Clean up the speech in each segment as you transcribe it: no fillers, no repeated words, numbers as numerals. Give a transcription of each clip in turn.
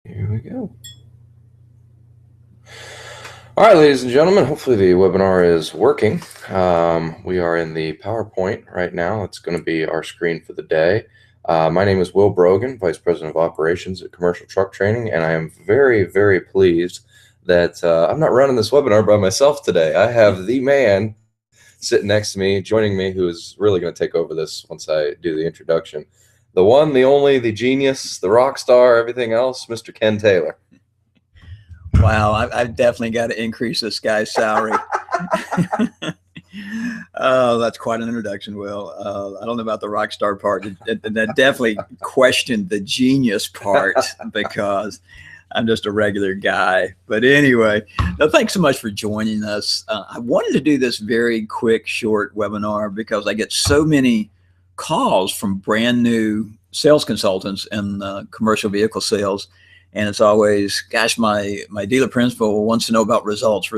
Here we go. All right, ladies and gentlemen, hopefully the webinar is working. We are in the PowerPoint right now. It's going to be our screen for the day. My name is Will Brogan, Vice President of Operations at Commercial Truck Training, and I am very, very pleased that I'm not running this webinar by myself today. I have the man sitting next to me, joining me, who is really going to take over this once I do the introduction. The one, the only, the genius, the rock star, everything else, Mr. Ken Taylor. Wow, I've definitely got to increase this guy's salary. Oh, that's quite an introduction, Will. I don't know about the rock star part. That definitely questioned the genius part because I'm just a regular guy. But anyway, no, thanks so much for joining us. I wanted to do this very quick, short webinar because I get so many calls from brand new sales consultants in commercial vehicle sales. And it's always, gosh, my dealer principal wants to know about results.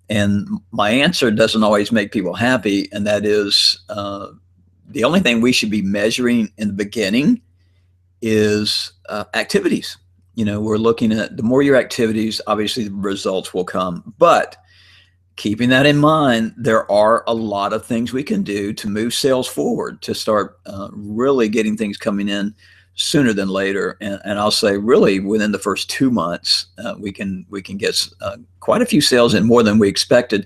And my answer doesn't always make people happy. And that is the only thing we should be measuring in the beginning is activities. You know, we're looking at the more your activities, obviously the results will come. But keeping that in mind, there are a lot of things we can do to move sales forward, to start really getting things coming in sooner than later. And I'll say really within the first 2 months, we can get quite a few sales in, more than we expected,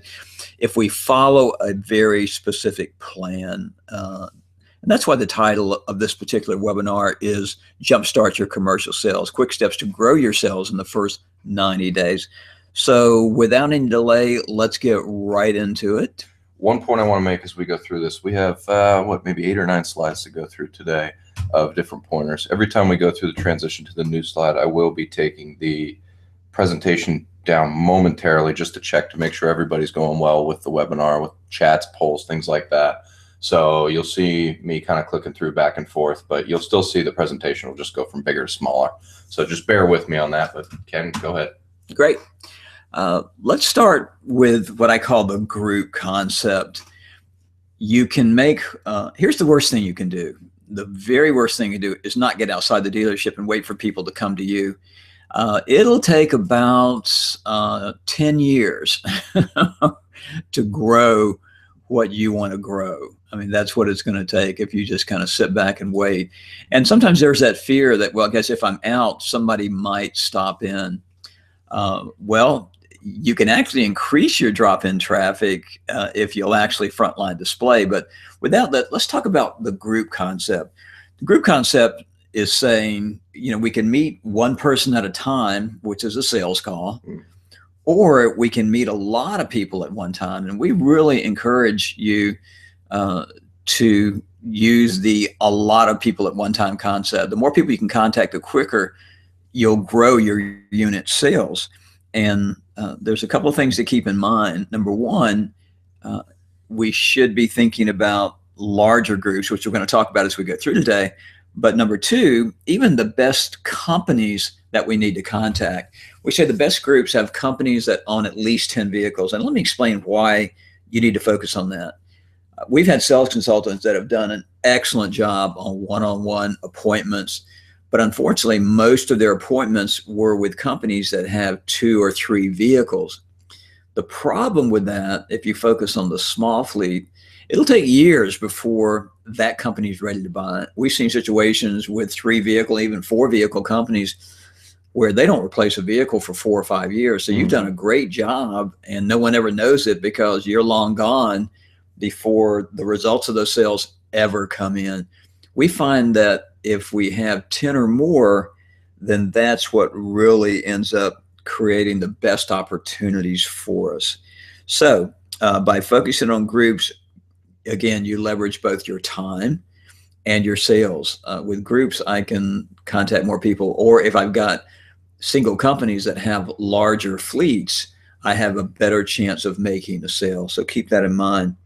if we follow a very specific plan. And that's why the title of this particular webinar is Jumpstart Your Commercial Sales, Quick Steps to Grow Your Sales in the First 90 Days. So without any delay, let's get right into it. One point I want to make as we go through this, we have, maybe 8 or 9 slides to go through today of different pointers. Every time we go through the transition to the new slide, I will be taking the presentation down momentarily just to check to make sure everybody's going well with the webinar, with chats, polls, things like that. So you'll see me kind of clicking through back and forth, but you'll still see the presentation will just go from bigger to smaller. So just bear with me on that. But Ken, go ahead. Great. Let's start with what I call the group concept. You can make, here's the worst thing you can do. The very worst thing you do is not get outside the dealership and wait for people to come to you. It'll take about 10 years to grow what you want to grow. I mean, that's what it's going to take if you just kind of sit back and wait. And sometimes there's that fear that, well, I guess if I'm out, somebody might stop in. Well, you can actually increase your drop-in traffic if you'll actually frontline display. But without that, let's talk about the group concept. The group concept is saying, you know, we can meet one person at a time, which is a sales call, or we can meet a lot of people at one time. And we really encourage you to use the a lot of people at one time concept. The more people you can contact, the quicker you'll grow your unit sales. And there's a couple of things to keep in mind. Number one, we should be thinking about larger groups, which we're going to talk about as we go through today. But number two, even the best companies that we need to contact, we say the best groups have companies that own at least 10 vehicles. And let me explain why you need to focus on that. We've had sales consultants that have done an excellent job on one-on-one appointments, but unfortunately, most of their appointments were with companies that have 2 or 3 vehicles. The problem with that, if you focus on the small fleet, it'll take years before that company is ready to buy it. We've seen situations with 3 vehicle, even 4 vehicle companies where they don't replace a vehicle for 4 or 5 years. So you've done a great job and no one ever knows it because you're long gone before the results of those sales ever come in. We find that if we have 10 or more, then that's what really ends up creating the best opportunities for us. So by focusing on groups, again, you leverage both your time and your sales. With groups, I can contact more people, or if I've got single companies that have larger fleets, I have a better chance of making a sale. So keep that in mind.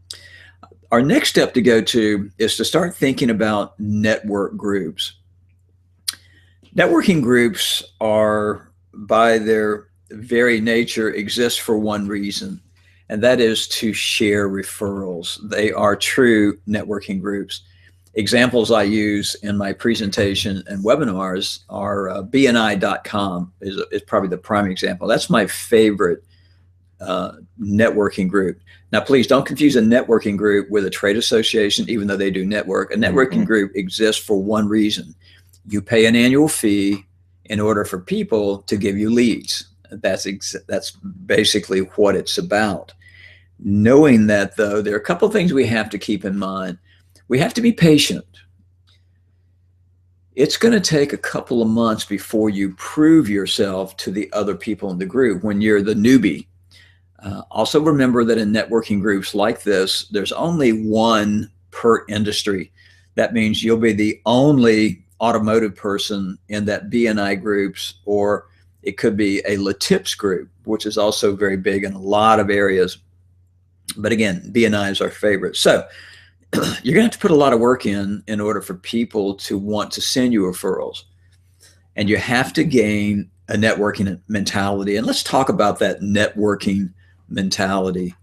Our next step to go to is to start thinking about network groups. Networking groups are, by their very nature, exist for one reason, and that is to share referrals. They are true networking groups. Examples I use in my presentation and webinars are bni.com is probably the prime example. That's my favorite networking group. Now, please don't confuse a networking group with a trade association, even though they do network. A networking group exists for one reason. You pay an annual fee in order for people to give you leads. That's basically what it's about. Knowing that, though, there are a couple of things we have to keep in mind. We have to be patient. It's going to take a couple of months before you prove yourself to the other people in the group when you're the newbie. Also remember that in networking groups like this, there's only one per industry. That means you'll be the only automotive person in that BNI groups, or it could be a LaTips group, which is also very big in a lot of areas. But again, BNI is our favorite. So you're going to have to put a lot of work in order for people to want to send you referrals. And you have to gain a networking mentality. And let's talk about that networking mentality.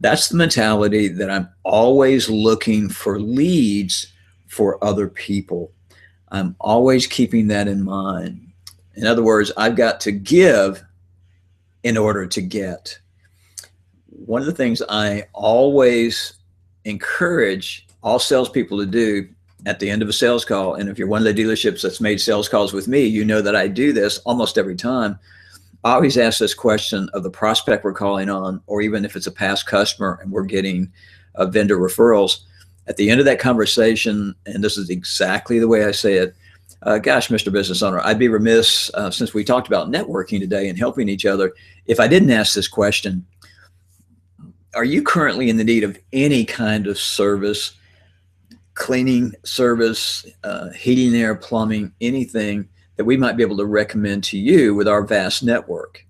That's the mentality that I'm always looking for leads for other people. I'm always keeping that in mind. In other words, I've got to give in order to get. One of the things I always encourage all salespeople to do at the end of a sales call, and if you're one of the dealerships that's made sales calls with me, you know that I do this almost every time. I always ask this question of the prospect we're calling on, or even if it's a past customer and we're getting vendor referrals. At the end of that conversation, and this is exactly the way I say it, gosh, Mr. Business Owner, I'd be remiss, since we talked about networking today and helping each other, if I didn't ask this question. Are you currently in the need of any kind of service, cleaning service, heating, air, plumbing, anything that we might be able to recommend to you with our vast network?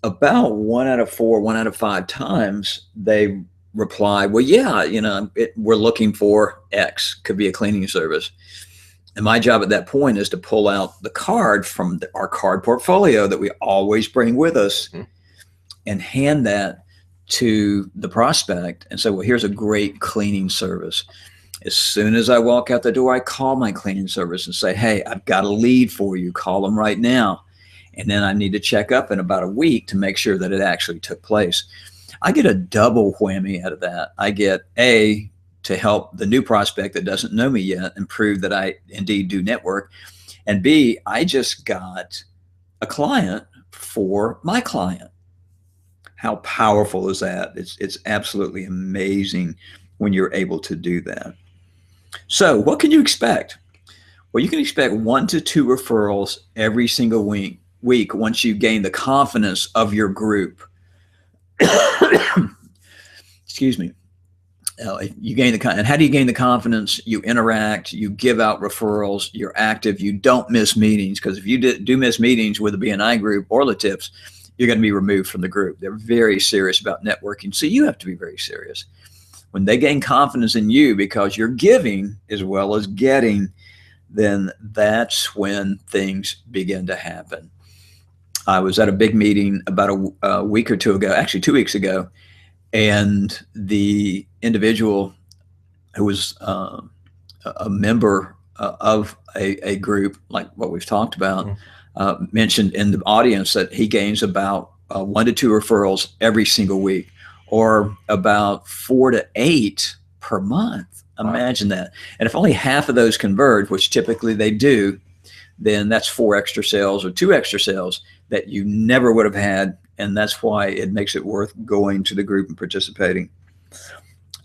About 1 out of 4, 1 out of 5 times they reply, well, yeah, we're looking for X, could be a cleaning service. And my job at that point is to pull out the card from our card portfolio that we always bring with us and hand that to the prospect and say, well, here's a great cleaning service. As soon as I walk out the door, I call my cleaning service and say, hey, I've got a lead for you. Call them right now. And then I need to check up in about a week to make sure that it actually took place. I get a double whammy out of that. I get A, to help the new prospect that doesn't know me yet and prove that I indeed do network. And B, I just got a client for my client. How powerful is that? It's absolutely amazing when you're able to do that. So what can you expect? Well, you can expect 1 to 2 referrals every single week once you gain the confidence of your group. Excuse me. You gain and how do you gain the confidence? You interact, you give out referrals, you're active, you don't miss meetings, because if you do miss meetings with a BNI group or LaTips, you're going to be removed from the group. They're very serious about networking, so you have to be very serious. When they gain confidence in you because you're giving as well as getting, then that's when things begin to happen. I was at a big meeting about a week or two ago, actually 2 weeks ago, and the individual who was a member of a group like what we've talked about mentioned in the audience that he gains about 1 to 2 referrals every single week, or about 4 to 8 per month. Imagine that. And if only half of those convert, which typically they do, then that's 4 extra sales or 2 extra sales that you never would have had. And that's why it makes it worth going to the group and participating.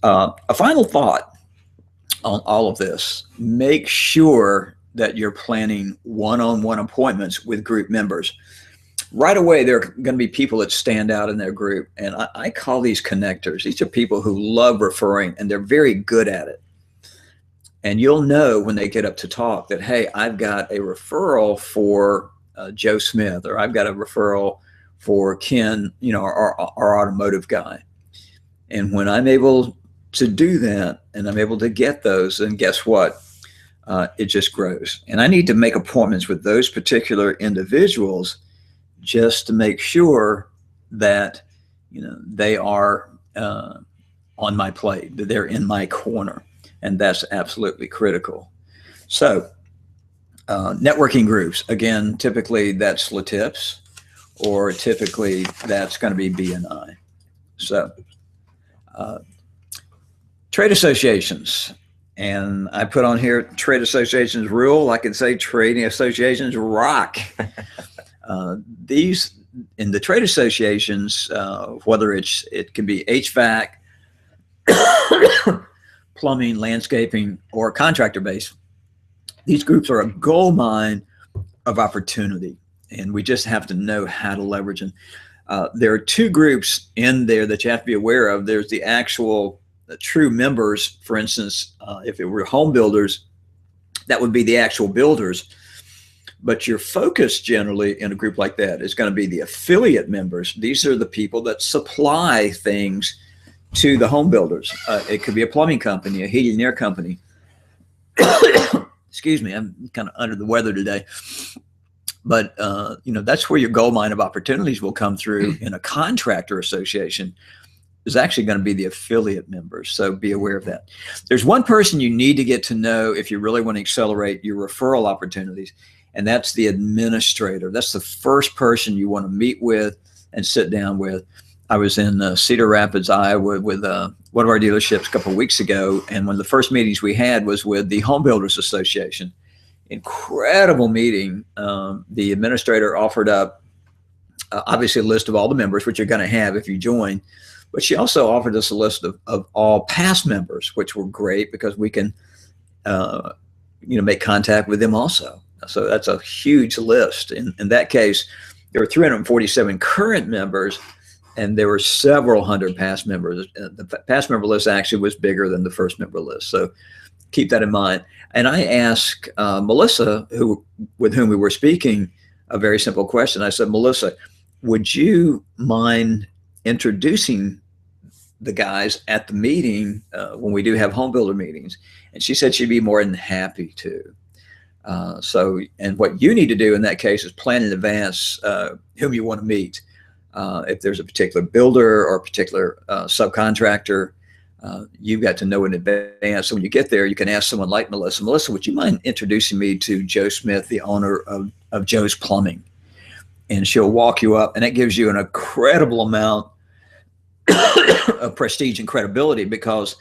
A final thought on all of this: make sure that you're planning one-on-one appointments with group members. Right away, there are going to be people that stand out in their group, and I call these connectors. These are people who love referring, and they're very good at it. And you'll know when they get up to talk that, hey, I've got a referral for Joe Smith, or I've got a referral for Ken, our automotive guy. And when I'm able to do that and I'm able to get those, then guess what? It just grows. And I need to make appointments with those particular individuals just to make sure that they are on my plate, that they're in my corner. and that's absolutely critical. So networking groups, again, typically that's LaTips, or typically that's going to be BNI. So trade associations, and I put on here trade associations rule. I could say trading associations rock. These in the trade associations, whether it can be HVAC, plumbing, landscaping, or contractor based, these groups are a gold mine of opportunity, and we just have to know how to leverage them. There are two groups in there that you have to be aware of. There's the actual true members. For instance, if it were home builders, that would be the actual builders. But your focus generally in a group like that is going to be the affiliate members. These are the people that supply things to the home builders. It could be a plumbing company, a heating and air company. Excuse me, I'm kind of under the weather today. But that's where your gold mine of opportunities will come through. In a contractor association is actually going to be the affiliate members. So be aware of that. There's one person you need to get to know if you really want to accelerate your referral opportunities, and that's the administrator. That's the first person you want to meet with and sit down with. I was in Cedar Rapids, Iowa with one of our dealerships a couple of weeks ago, and one of the first meetings we had was with the Home Builders Association. Incredible meeting. The administrator offered up obviously a list of all the members, which you're going to have if you join, but she also offered us a list of all past members, which were great because we can make contact with them also. So that's a huge list. In that case, there were 347 current members, and there were several hundred past members. The past member list actually was bigger than the first member list. So keep that in mind. And I asked Melissa, with whom we were speaking, a very simple question. I said, Melissa, would you mind introducing the guys at the meeting when we do have home builder meetings? And she said she'd be more than happy to. And what you need to do in that case is plan in advance whom you want to meet. If there's a particular builder or a particular subcontractor, you've got to know in advance. So when you get there, you can ask someone like Melissa, Melissa, would you mind introducing me to Joe Smith, the owner of Joe's Plumbing? And she'll walk you up, and that gives you an incredible amount of prestige and credibility because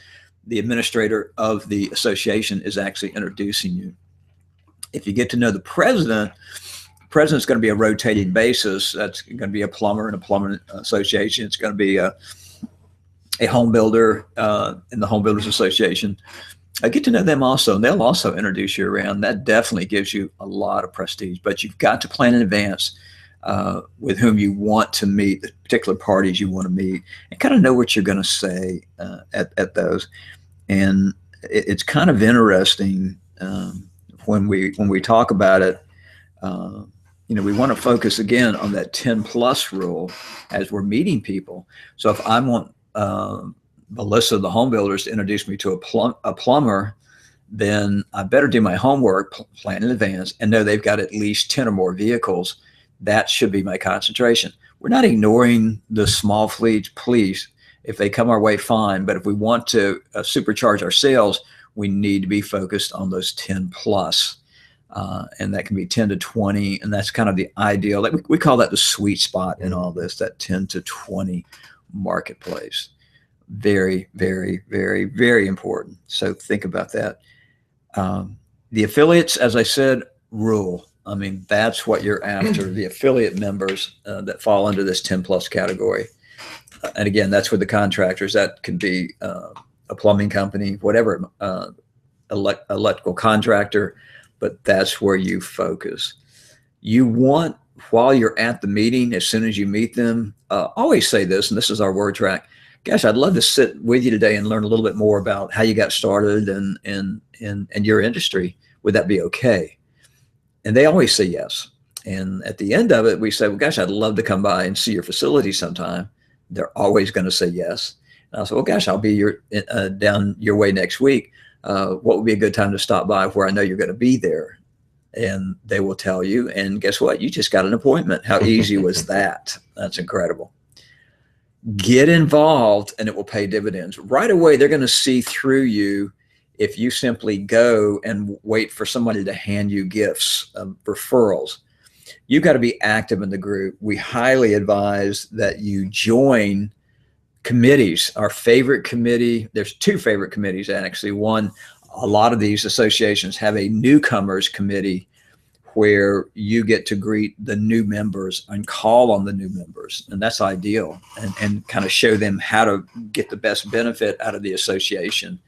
the administrator of the association is actually introducing you. If you get to know the president's going to be a rotating basis. That's going to be a plumber in a plumbing association. It's going to be a home builder in the Home Builders Association. Get to know them also, and they'll also introduce you around. That definitely gives you a lot of prestige, but you've got to plan in advance with whom you want to meet, the particular parties you want to meet, and kind of know what you're going to say at those. And it's kind of interesting when we talk about it. We want to focus again on that 10+ rule as we're meeting people. So if I want Melissa, the home builders, to introduce me to a plumber, then I better do my homework, plan in advance, and know they've got at least 10 or more vehicles. That should be my concentration. We're not ignoring the small fleets, please. If they come our way, fine. But if we want to supercharge our sales, we need to be focused on those 10+. And that can be 10 to 20. And that's kind of the ideal. We call that the sweet spot in all this, that 10 to 20 marketplace. Very, very, very, very important. So think about that. The affiliates, as I said, rule. I mean, that's what you're after, the affiliate members that fall under this 10+ category. And again, that's where the contractors, that could be a plumbing company, whatever, electrical contractor, but that's where you focus. You want, while you're at the meeting, as soon as you meet them, always say this, and this is our word track. Gosh, I'd love to sit with you today and learn a little bit more about how you got started and your industry. Would that be okay? And they always say yes. And at the end of it, we say, well, gosh, I'd love to come by and see your facility sometime. They're always going to say yes. And I said, well, gosh, I'll be down your way next week. What would be a good time to stop by where I know you're going to be there? And they will tell you. And guess what? You just got an appointment. How easy was that? That's incredible. Get involved and it will pay dividends. Right away, they're going to see through you if you simply go and wait for somebody to hand you gifts of referrals. You've got to be active in the group. We highly advise that you join committees. Our favorite committee, there's two favorite committees actually. One, a lot of these associations have a newcomers committee where you get to greet the new members and call on the new members. And that's ideal, and kind of show them how to get the best benefit out of the association.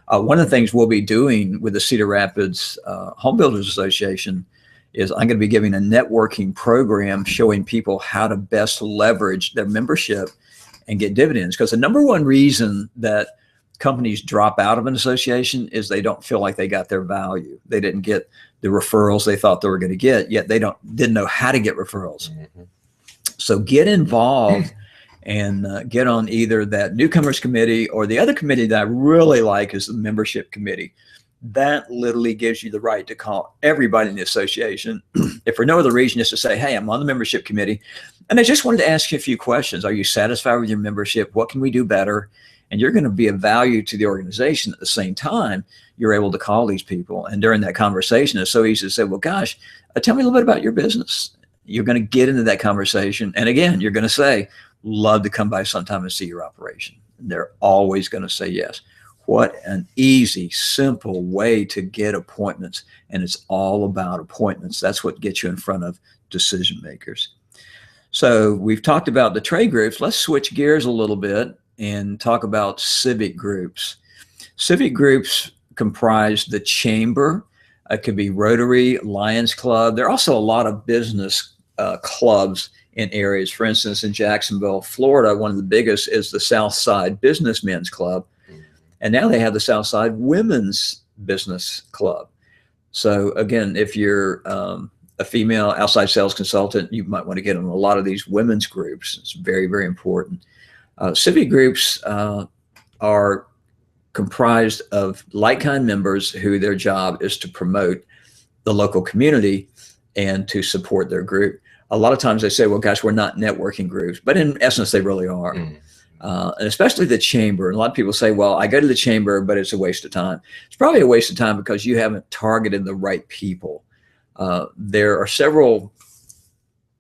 One of the things we'll be doing with the Cedar Rapids Home Builders Association is I'm going to be giving a networking program showing people how to best leverage their membership and get dividends. Because the number one reason that companies drop out of an association is they don't feel like they got their value. They didn't get the referrals they thought they were going to get, yet they didn't know how to get referrals. Mm-hmm. So get involved and get on either that newcomers committee, or the other committee that I really like is the membership committee. That literally gives you the right to call everybody in the association, if for no other reason, just to say, hey, I'm on the membership committee, and I just wanted to ask you a few questions. Are you satisfied with your membership? What can we do better? And you're going to be of value to the organization. At the same time, you're able to call these people. And during that conversation, it's so easy to say, well, gosh, tell me a little bit about your business. You're going to get into that conversation. And again, you're going to say, love to come by sometime and see your operation. And they're always going to say yes. What an easy, simple way to get appointments. And it's all about appointments. That's what gets you in front of decision makers. So we've talked about the trade groups. Let's switch gears a little bit and talk about civic groups. Civic groups comprise the chamber. It could be Rotary, Lions Club. There are also a lot of business clubs in areas. For instance, in Jacksonville, Florida, one of the biggest is the Southside Businessmen's Club. And now they have the Southside Women's Business Club. So again, if you're a female outside sales consultant, you might want to get on a lot of these women's groups. It's very, very important. Civic groups are comprised of like-kind members who their job is to promote the local community and to support their group. A lot of times they say, well, gosh, we're not networking groups, but in essence, they really are. Mm. And especially the chamber. And a lot of people say, well, I go to the chamber, but it's a waste of time. It's probably a waste of time because you haven't targeted the right people. There are several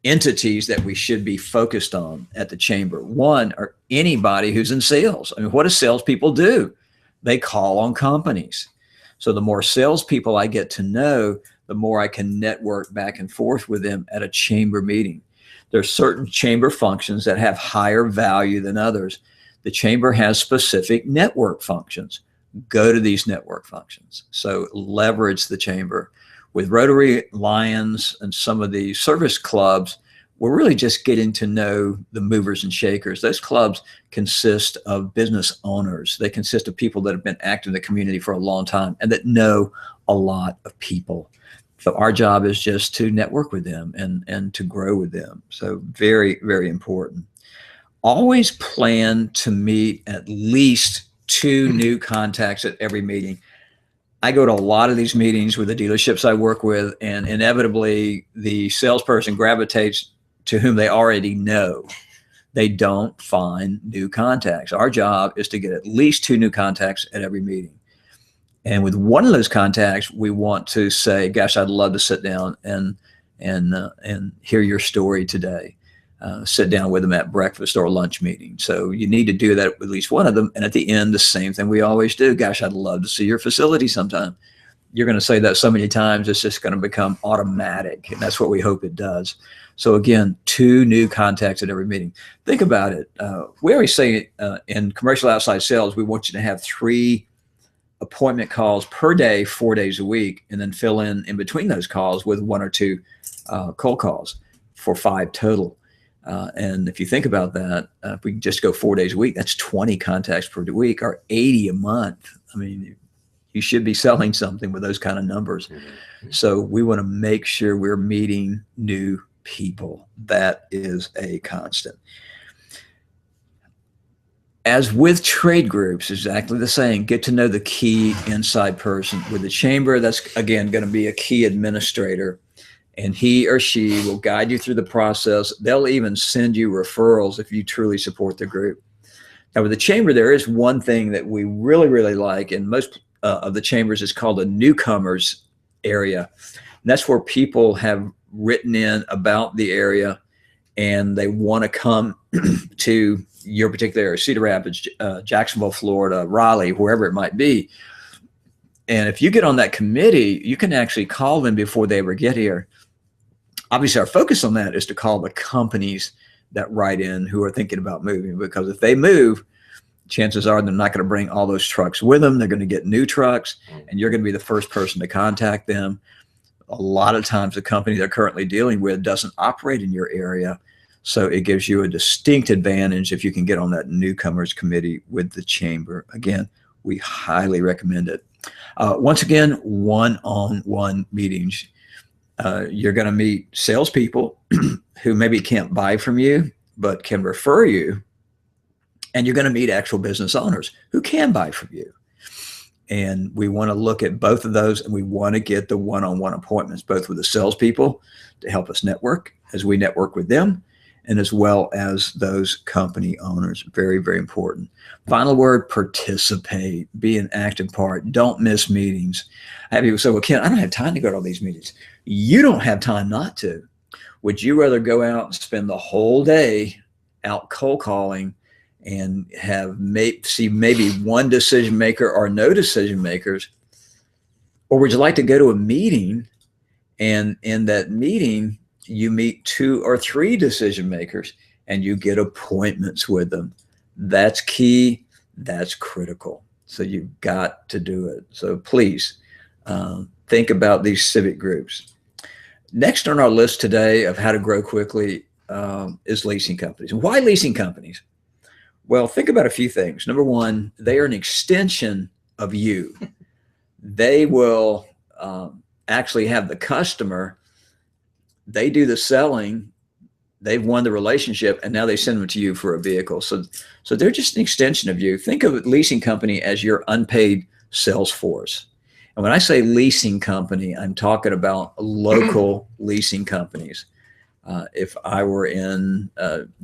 entities that we should be focused on at the chamber. One, are anybody who's in sales. I mean, what do salespeople do? They call on companies. So the more salespeople I get to know, the more I can network back and forth with them at a chamber meeting. There's certain chamber functions that have higher value than others. The chamber has specific network functions. Go to these network functions. So leverage the chamber. With Rotary, Lions, and some of the service clubs, we're really just getting to know the movers and shakers. Those clubs consist of business owners. They consist of people that have been active in the community for a long time and that know a lot of people. So our job is just to network with them and to grow with them. So very, very important. Always plan to meet at least 2 new contacts at every meeting. I go to a lot of these meetings with the dealerships I work with, and inevitably the salesperson gravitates to whom they already know. They don't find new contacts. Our job is to get at least 2 new contacts at every meeting. And with one of those contacts, we want to say, gosh, I'd love to sit down and hear your story today. Sit down with them at breakfast or lunch meeting. So you need to do that with at least one of them. And at the end, the same thing we always do. Gosh, I'd love to see your facility sometime. You're going to say that so many times, it's just going to become automatic. And that's what we hope it does. So again, 2 new contacts at every meeting. Think about it. We always say in commercial outside sales, we want you to have 3 appointment calls per day, 4 days a week, and then fill in between those calls with 1 or 2 cold calls for 5 total. And if you think about that, if we just go 4 days a week, that's 20 contacts per week or 80 a month. I mean, you should be selling something with those kind of numbers. Mm-hmm. So we want to make sure we're meeting new people. That is a constant. As with trade groups, exactly the same. Get to know the key inside person. With the chamber, that's, again, going to be a key administrator. And he or she will guide you through the process. They'll even send you referrals if you truly support the group. Now, with the chamber, there is one thing that we really, really like, and most of the chambers is called a newcomers area. And that's where people have written in about the area and they want to come to your particular area, Cedar Rapids, Jacksonville, Florida, Raleigh, wherever it might be. And if you get on that committee, you can actually call them before they ever get here. Obviously, our focus on that is to call the companies that write in who are thinking about moving, because if they move, chances are they're not going to bring all those trucks with them. They're going to get new trucks, and you're going to be the first person to contact them. A lot of times the company they're currently dealing with doesn't operate in your area. So it gives you a distinct advantage if you can get on that newcomers committee with the chamber. Again, we highly recommend it. Once again, one-on-one meetings. You're going to meet salespeople who maybe can't buy from you, but can refer you. And you're going to meet actual business owners who can buy from you. And we want to look at both of those, and we want to get the one-on-one appointments, both with the salespeople to help us network as we network with them, and as well as those company owners. Very, very important. Final word, participate, be an active part. Don't miss meetings. I have people say, well, Ken, I don't have time to go to all these meetings. You don't have time not to. Would you rather go out and spend the whole day out cold calling and see maybe one decision maker or no decision makers? Or would you like to go to a meeting, and in that meeting, you meet 2 or 3 decision makers and you get appointments with them? That's key. That's critical. So you've got to do it. So please think about these civic groups. Next on our list today of how to grow quickly is leasing companies. Why leasing companies? Well, think about a few things. Number one, they are an extension of you. They will actually have the customer. They do the selling. They've won the relationship, and now they send them to you for a vehicle. So they're just an extension of you. Think of a leasing company as your unpaid sales force. And when I say leasing company, I'm talking about local leasing companies. If I were in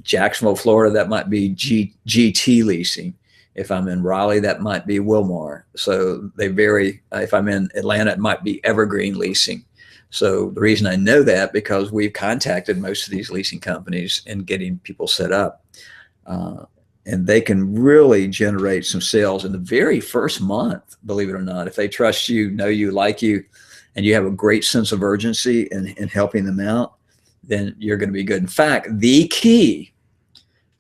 Jacksonville, Florida, that might be GT Leasing. If I'm in Raleigh, that might be Wilmar. So they vary. If I'm in Atlanta, it might be Evergreen Leasing. So the reason I know that, because we've contacted most of these leasing companies and getting people set up. And they can really generate some sales in the very first month, believe it or not. If they trust you, know you, like you, and you have a great sense of urgency in helping them out, then you're going to be good. In fact, the key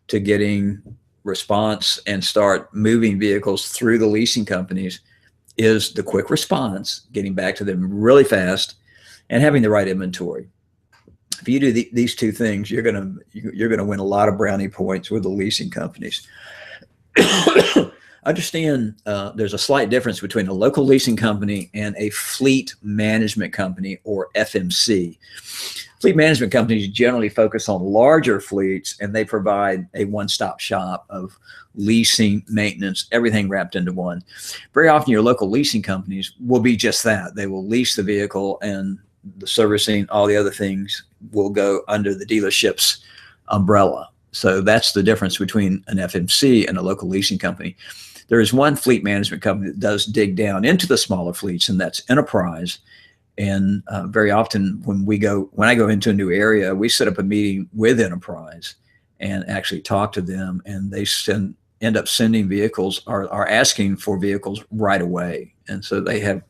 to getting response and start moving vehicles through the leasing companies is the quick response, getting back to them really fast, and having the right inventory. If you do these two things, you're going to win a lot of brownie points with the leasing companies. Understand there's a slight difference between a local leasing company and a fleet management company, or FMC. Fleet management companies generally focus on larger fleets, and they provide a one-stop shop of leasing, maintenance, everything wrapped into one. Very often your local leasing companies will be just that. They will lease the vehicle, and the servicing, all the other things will go under the dealership's umbrella. So that's the difference between an FMC and a local leasing company. There is one fleet management company that does dig down into the smaller fleets, and that's Enterprise. And very often when I go into a new area, we set up a meeting with Enterprise and actually talk to them, and they end up sending vehicles, or are asking for vehicles right away. And so they have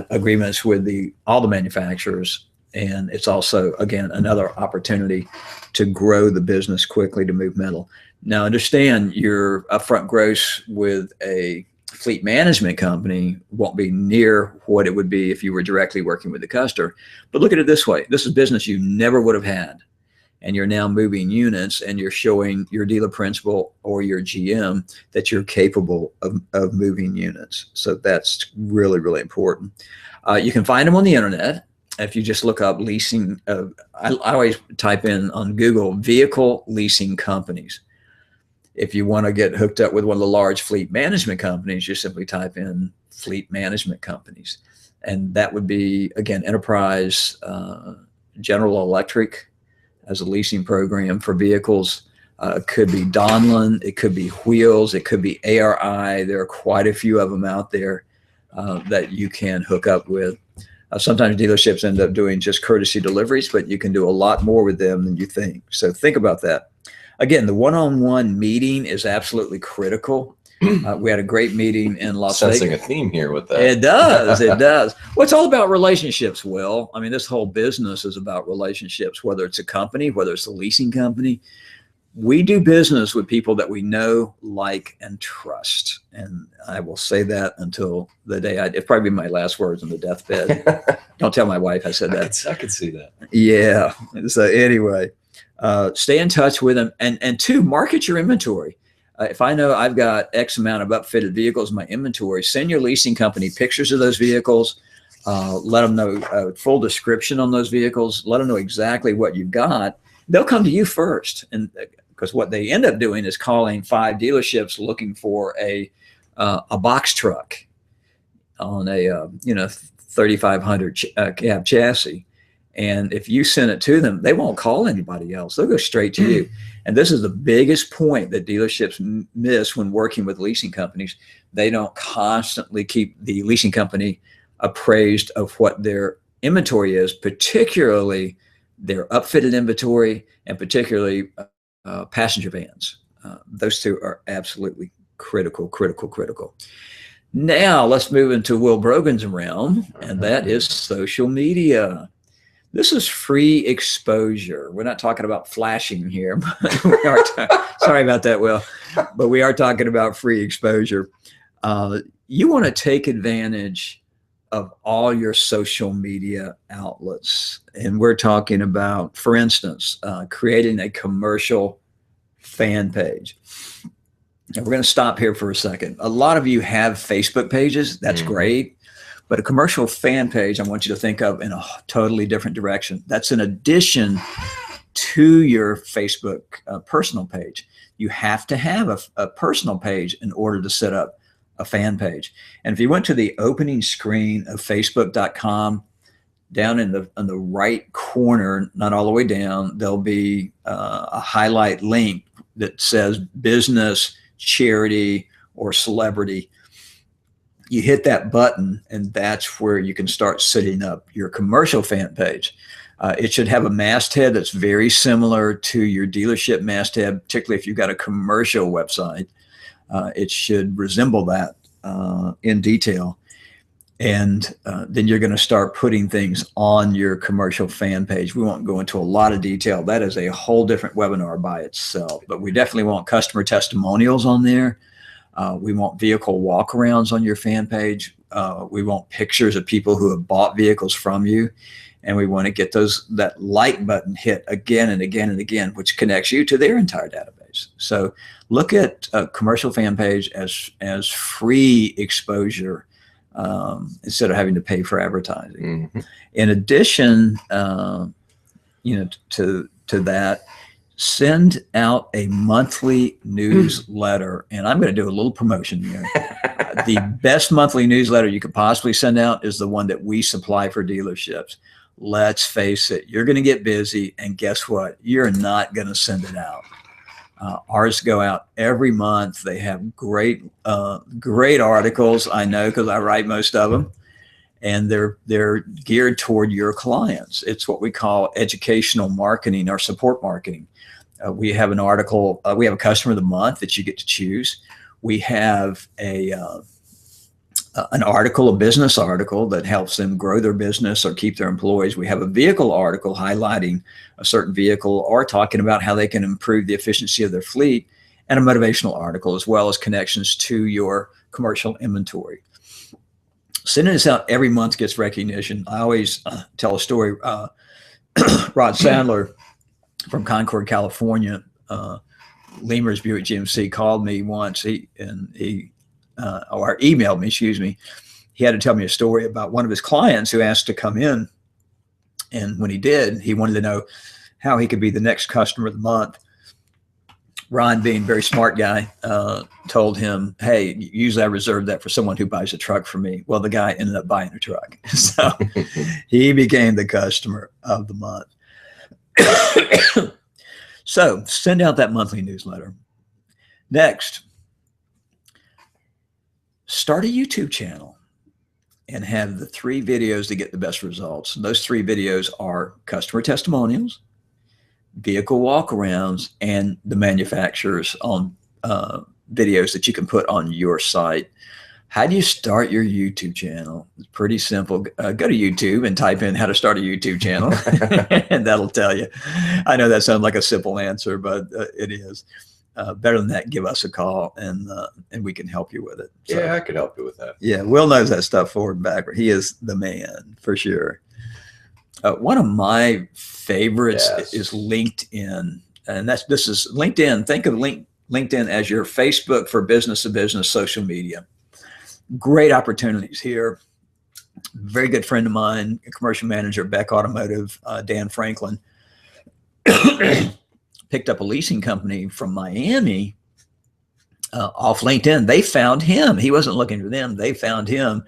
agreements with all the manufacturers. And it's also, again, another opportunity to grow the business quickly, to move metal. Now, understand your upfront gross with a fleet management company won't be near what it would be if you were directly working with the customer. But look at it this way. This is business you never would have had. And you're now moving units, and you're showing your dealer principal or your GM that you're capable of moving units. So that's really, really important. You can find them on the internet. If you just look up leasing, I always type in on Google vehicle leasing companies. If you want to get hooked up with one of the large fleet management companies, you simply type in fleet management companies. And that would be, again, Enterprise, General Electric as a leasing program for vehicles. It could be Donlin, it could be Wheels, it could be ARI. There are quite a few of them out there. that you can hook up with. Sometimes dealerships end up doing just courtesy deliveries, but you can do a lot more with them than you think. So think about that. Again, the one-on-one meeting is absolutely critical. We had a great meeting in Las Vegas. Sensing a theme here with that. It does. It does. Well, it's all about relationships, Will. I mean, this whole business is about relationships, whether it's a company, whether it's a leasing company. We do business with people that we know, like, and trust. And I will say that until the day it'll probably be my last words on the deathbed. Don't tell my wife I said that. I could see that. Yeah. So anyway, stay in touch with them. And two, market your inventory. If I know I've got X amount of upfitted vehicles in my inventory, send your leasing company pictures of those vehicles. Let them know a full description on those vehicles. Let them know exactly what you've got. They'll come to you first. And because what they end up doing is calling 5 dealerships looking for a box truck on a 3,500 cab chassis. And if you send it to them, they won't call anybody else. They'll go straight to you. And this is the biggest point that dealerships miss when working with leasing companies. They don't constantly keep the leasing company appraised of what their inventory is, particularly their upfitted inventory and particularly passenger vans. Those two are absolutely critical. Now let's move into Will Brogan's realm, and that is social media. This is free exposure. We're not talking about flashing here. But we are sorry about that, Will. But we are talking about free exposure. You want to take advantage of all your social media outlets. And we're talking about, for instance, creating a commercial fan page. And we're going to stop here for a second. A lot of you have Facebook pages. That's great. But a commercial fan page, I want you to think of in a totally different direction. That's in addition to your Facebook personal page. You have to have a personal page in order to set up a fan page. And if you went to the opening screen of facebook.com, down in the right corner, not all the way down, there'll be a highlight link that says business, charity, or celebrity. You hit that button, and that's where you can start setting up your commercial fan page. It should have a masthead that's very similar to your dealership masthead, particularly if you've got a commercial website. It should resemble that in detail. And then you're going to start putting things on your commercial fan page. We won't go into a lot of detail. That is a whole different webinar by itself. But we definitely want customer testimonials on there. We want vehicle walkarounds on your fan page. We want pictures of people who have bought vehicles from you. And we want to get that like button hit again and again and again, which connects you to their entire database. So look at a commercial fan page as free exposure instead of having to pay for advertising. In addition, to that, send out a monthly newsletter. And I'm going to do a little promotion here. The best monthly newsletter you could possibly send out is the one that we supply for dealerships. Let's face it, you're going to get busy, and guess what? You're not going to send it out. Ours go out every month. They have great articles. I know because I write most of them, and they're geared toward your clients. It's what we call educational marketing or support marketing. We have an article. We have a customer of the month that you get to choose. We have an article, a business article that helps them grow their business or keep their employees. We have a vehicle article highlighting a certain vehicle or talking about how they can improve the efficiency of their fleet, and a motivational article, as well as connections to your commercial inventory. Sending this out every month gets recognition. I always tell a story. Rod Sadler from Concord, California, Lemurs Buick GMC, called me once. Or emailed me, excuse me. He had to tell me a story about one of his clients who asked to come in. And when he did, he wanted to know how he could be the next customer of the month. Ron, being a very smart guy, told him, hey, usually I reserve that for someone who buys a truck from me. Well, the guy ended up buying a truck. So he became the customer of the month. So send out that monthly newsletter. Next, start a YouTube channel. and have the 3 videos to get the best results. And those 3 videos are customer testimonials, vehicle walkarounds, and the manufacturers on videos that you can put on your site. How do you start your YouTube channel? It's pretty simple. Go to YouTube and type in how to start a YouTube channel, and that'll tell you. I know that sounds like a simple answer, but it is. Better than that, give us a call, and we can help you with it. So, yeah, I could help you with that. Yeah, Will knows that stuff forward and backward. He is the man for sure. One of my favorites is LinkedIn, and this is LinkedIn. Think of LinkedIn as your Facebook for business-to-business social media. Great opportunities here. Very good friend of mine, a commercial manager, Beck Automotive, Dan Franklin, picked up a leasing company from Miami off LinkedIn. They found him. He wasn't looking for them. They found him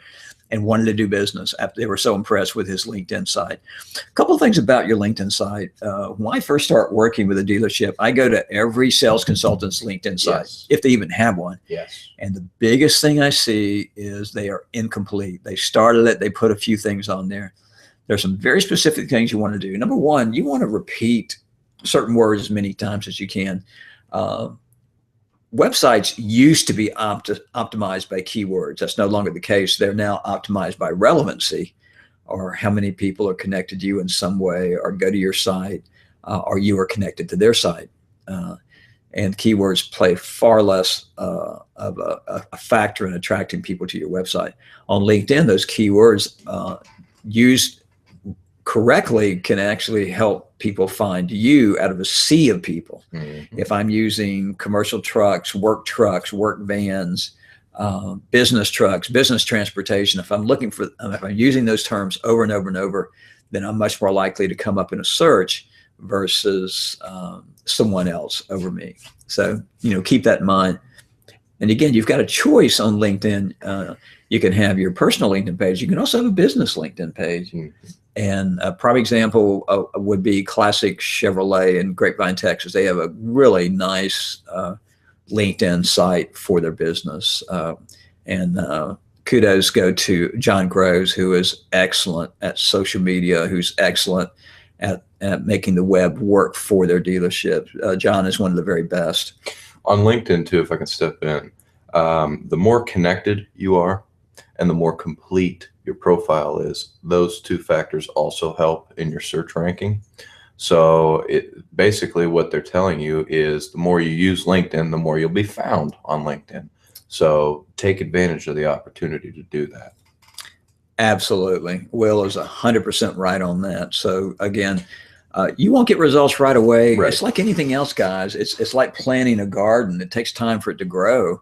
and wanted to do business after they were so impressed with his LinkedIn site. A couple of things about your LinkedIn site. When I first start working with a dealership, I go to every sales consultant's LinkedIn site, if they even have one. Yes. And the biggest thing I see is they are incomplete. They started it, they put a few things on there. There's some very specific things you want to do. Number one, you want to repeat certain words as many times as you can. Websites used to be optimized by keywords. That's no longer the case. They're now optimized by relevancy, or how many people are connected to you in some way, or go to your site, or you are connected to their site. And keywords play far less of a factor in attracting people to your website. On LinkedIn, those keywords used correctly can actually help people find you out of a sea of people. Mm-hmm. If I'm using commercial trucks, work vans, business trucks, business transportation, if I'm using those terms over and over and over, then I'm much more likely to come up in a search versus someone else over me. So, keep that in mind. And again, you've got a choice on LinkedIn. You can have your personal LinkedIn page. You can also have a business LinkedIn page. Mm-hmm. And a prime example would be Classic Chevrolet in Grapevine, Texas. They have a really nice LinkedIn site for their business. And kudos go to John Groves, who is excellent at social media, who's excellent at making the web work for their dealership. John is one of the very best. On LinkedIn, too, if I can step in, the more connected you are and the more complete your profile is, those two factors also help in your search ranking. So basically what they're telling you is the more you use LinkedIn, the more you'll be found on LinkedIn. So take advantage of the opportunity to do that. Absolutely. Will is 100% right on that. So again, you won't get results right away. Right. It's like anything else, guys. It's like planting a garden. It takes time for it to grow.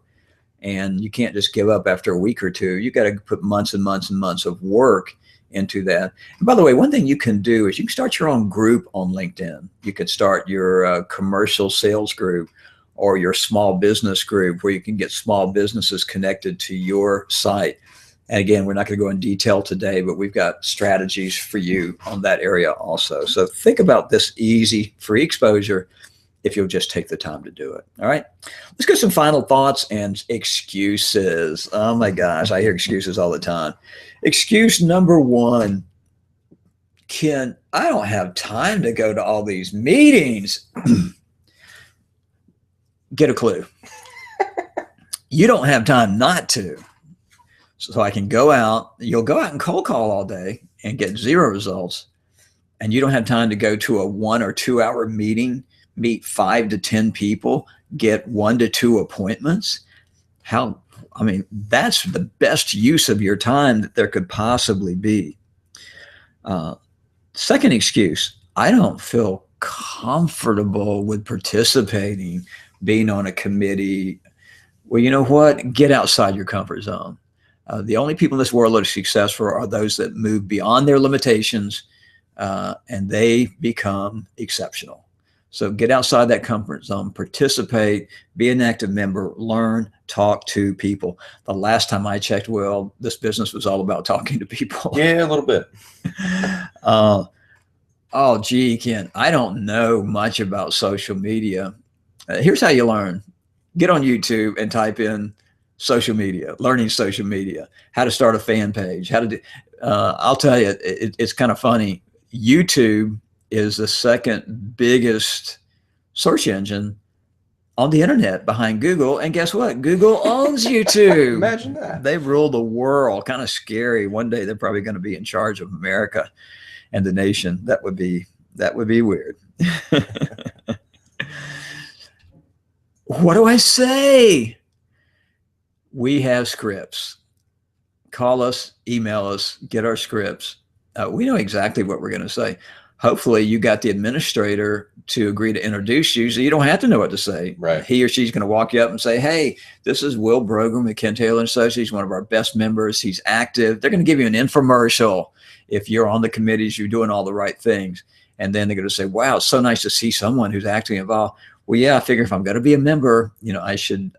And you can't just give up after a week or two. You got to put months and months and months of work into that. And by the way, one thing you can do is you can start your own group on LinkedIn. You could start your commercial sales group or your small business group, where you can get small businesses connected to your site. And again, we're not going to go in detail today, but we've got strategies for you on that area also. So think about this easy, free exposure if you'll just take the time to do it. All right, let's get some final thoughts and excuses. Oh my gosh, I hear excuses all the time. Excuse number one, Ken, I don't have time to go to all these meetings. Get a clue. You don't have time not to. So I can go out, you'll go out and cold call all day and get 0 results. And you don't have time to go to a 1 or 2 hour meeting, meet 5 to 10 people, get 1 to 2 appointments. That's the best use of your time that there could possibly be. Second excuse, I don't feel comfortable with participating, being on a committee. Well, you know what? Get outside your comfort zone. The only people in this world that are successful are those that move beyond their limitations and they become exceptional. So get outside that comfort zone, participate, be an active member, learn, talk to people. The last time I checked, Will, this business was all about talking to people. Yeah, a little bit. Oh, gee, Ken, I don't know much about social media. Here's how you learn. Get on YouTube and type in social media, learning social media, how to start a fan page, how to do, I'll tell you, it's kind of funny. YouTube is the second biggest search engine on the internet behind Google. And guess what? Google owns YouTube. Imagine that. They rule the world. Kind of scary. One day they're probably going to be in charge of America and the nation. That would be weird. What do I say? We have scripts. Call us, email us, get our scripts. We know exactly what we're going to say. Hopefully you got the administrator to agree to introduce you so you don't have to know what to say. Right. He or she's going to walk you up and say, hey, this is Will Brogan with Ken Taylor & Associates. He's one of our best members. He's active. They're going to give you an infomercial. If you're on the committees, you're doing all the right things. And then they're going to say, wow, it's so nice to see someone who's actually involved. Well, yeah, I figure if I'm going to be a member, I should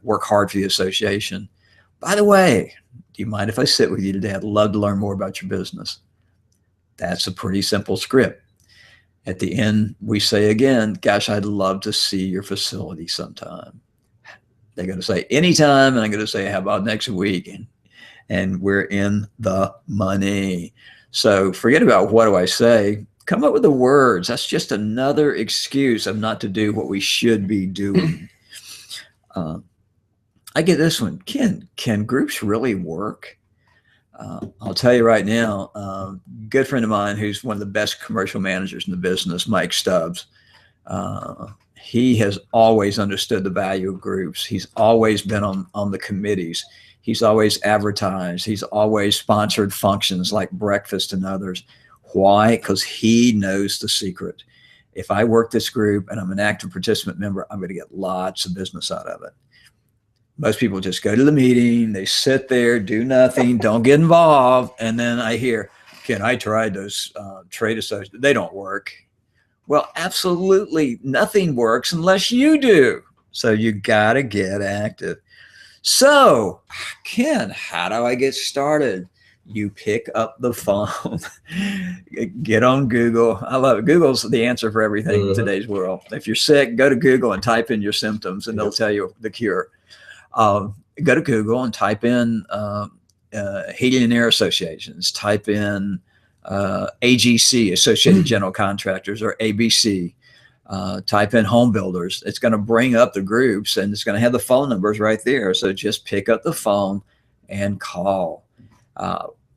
work hard for the association. By the way, do you mind if I sit with you today? I'd love to learn more about your business. That's a pretty simple script. At the end, we say again, gosh, I'd love to see your facility sometime. They're going to say anytime, and I'm going to say, how about next week? And we're in the money. So forget about what do I say. Come up with the words. That's just another excuse of not to do what we should be doing. I get this one. Can groups really work? I'll tell you right now, good friend of mine who's one of the best commercial managers in the business, Mike Stubbs, he has always understood the value of groups. He's always been on the committees. He's always advertised. He's always sponsored functions like breakfast and others. Why? Because he knows the secret. If I work this group and I'm an active participant member, I'm going to get lots of business out of it. Most people just go to the meeting, they sit there, do nothing, don't get involved. And then I hear, Ken, I tried those trade associates. They don't work. Well, absolutely nothing works unless you do. So you got to get active. So, Ken, how do I get started? You pick up the phone, get on Google. I love it. Google's the answer for everything in today's world. If you're sick, go to Google and type in your symptoms and they'll tell you the cure. Go to Google and type in heating and air associations, type in AGC, Associated General Contractors, or ABC, type in home builders. It's going to bring up the groups and it's going to have the phone numbers right there. So just pick up the phone and call.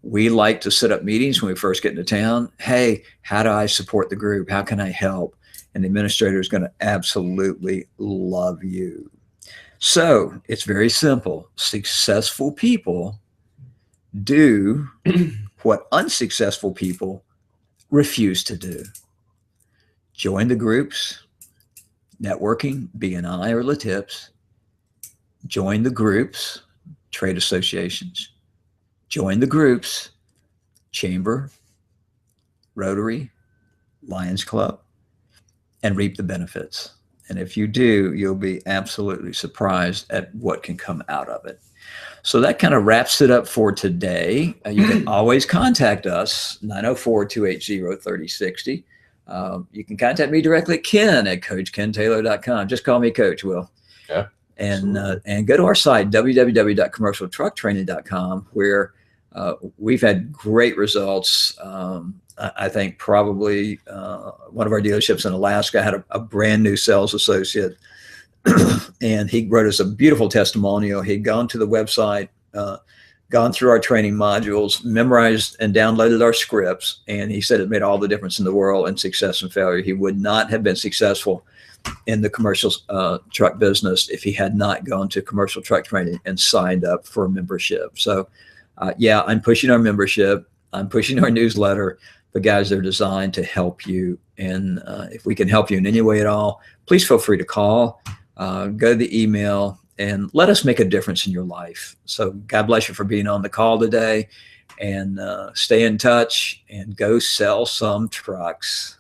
We like to set up meetings when we first get into town. Hey, how do I support the group? How can I help? And the administrator is going to absolutely love you. So it's very simple. Successful people do what unsuccessful people refuse to do. Join the groups, networking, BNI or LaTips. Join the groups, trade associations. Join the groups, Chamber, Rotary, Lions Club, and reap the benefits. And if you do, you'll be absolutely surprised at what can come out of it. So that kind of wraps it up for today. You can always contact us, 904-280-3060. You can contact me directly at Ken at CoachKenTaylor.com. Just call me Coach, Will. Yeah. And go to our site, www.commercialtrucktraining.com, where we've had great results. I think probably one of our dealerships in Alaska had a brand new sales associate, and he wrote us a beautiful testimonial. He'd gone to the website, gone through our training modules, memorized and downloaded our scripts, and he said it made all the difference in the world in success and failure. He would not have been successful in the commercial truck business if he had not gone to Commercial Truck Training and signed up for a membership. So yeah, I'm pushing our membership. I'm pushing our newsletter. But guys, they're designed to help you. And if we can help you in any way at all, please feel free to call, go to the email, and let us make a difference in your life. So God bless you for being on the call today, and stay in touch and go sell some trucks.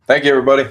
Thank you, everybody.